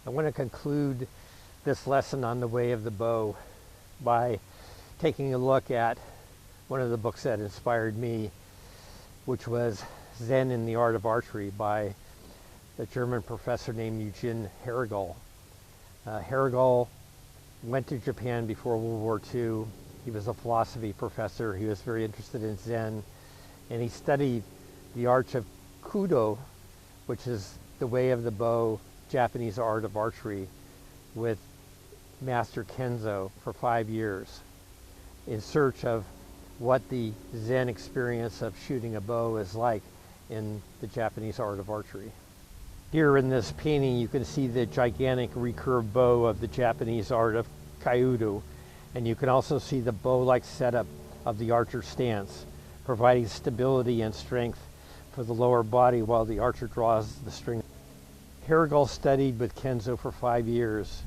I want to conclude this lesson on the way of the bow by taking a look at one of the books that inspired me, which was Zen in the Art of Archery by a German professor named Eugen Herrigel. Herrigel went to Japan before World War II. He was a philosophy professor. He was very interested in Zen, and he studied the art of Kudo, which is the way of the bow, Japanese art of archery, with Master Kenzo for 5 years in search of what the Zen experience of shooting a bow is like in the Japanese art of archery. Here in this painting you can see the gigantic recurved bow of the Japanese art of Kyudo, and you can also see the bow-like setup of the archer stance, providing stability and strength for the lower body while the archer draws the string. Herrigel studied with Kenzo for 5 years,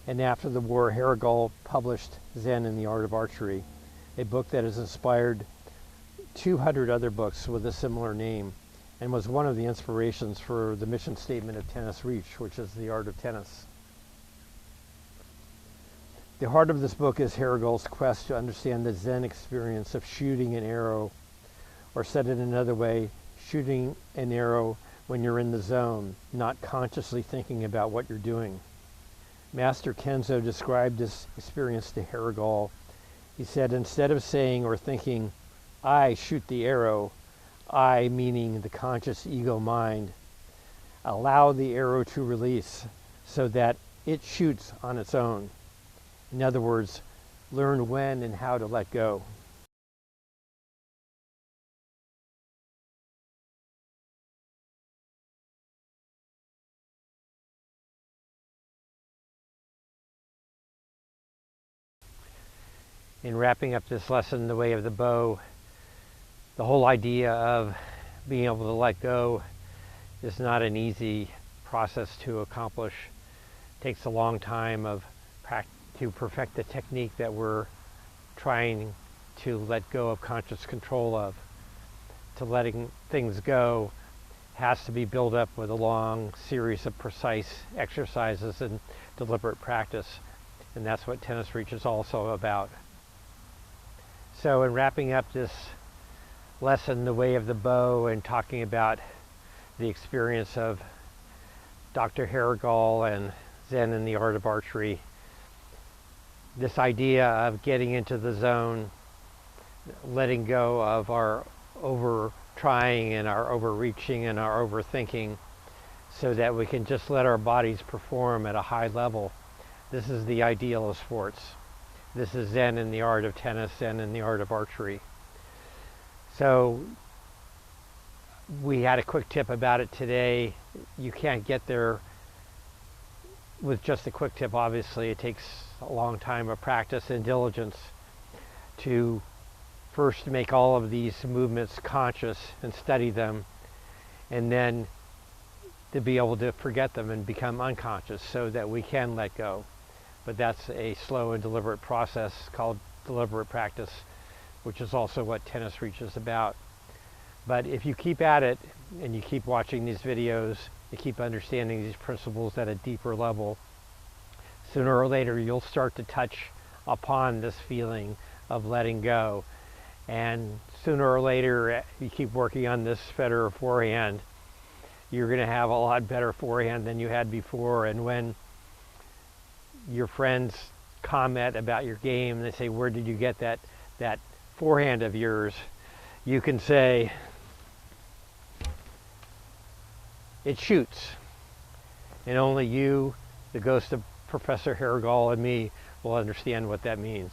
and after the war Herrigel published Zen in the Art of Archery, a book that has inspired 200 other books with a similar name, and was one of the inspirations for the mission statement of Tennis Reach, which is the art of tennis. The heart of this book is Herrigel's quest to understand the Zen experience of shooting an arrow, or said it another way, shooting an arrow when you're in the zone, not consciously thinking about what you're doing. Master Kenzo described this experience to Herrigel. He said, instead of saying or thinking, I shoot the arrow, I meaning the conscious ego mind, allow the arrow to release so that it shoots on its own. In other words, learn when and how to let go. In wrapping up this lesson, the way of the bow, the whole idea of being able to let go is not an easy process to accomplish. It takes a long time to perfect the technique that we're trying to let go of conscious control of. To letting things go has to be built up with a long series of precise exercises and deliberate practice, and that's what Tennis Reach is also about. So in wrapping up this lesson, the way of the bow, and talking about the experience of Dr. Herrigel and Zen in the Art of Archery, this idea of getting into the zone, letting go of our over trying and our overreaching and our overthinking, so that we can just let our bodies perform at a high level. This is the ideal of sports. This is Zen in the art of tennis, Zen in the art of archery. So we had a quick tip about it today. You can't get there with just a quick tip, obviously. It takes a long time of practice and diligence to first make all of these movements conscious and study them, and then to be able to forget them and become unconscious so that we can let go. But that's a slow and deliberate process called deliberate practice, which is also what Tennis Reach is about. But if you keep at it and you keep watching these videos, you keep understanding these principles at a deeper level, sooner or later you'll start to touch upon this feeling of letting go. And sooner or later, you keep working on this Federer forehand, you're going to have a lot better forehand than you had before. And when your friends comment about your game, they say, where did you get that forehand of yours? You can say, it shoots. And only you, the ghost of Professor Herrigel, and me will understand what that means.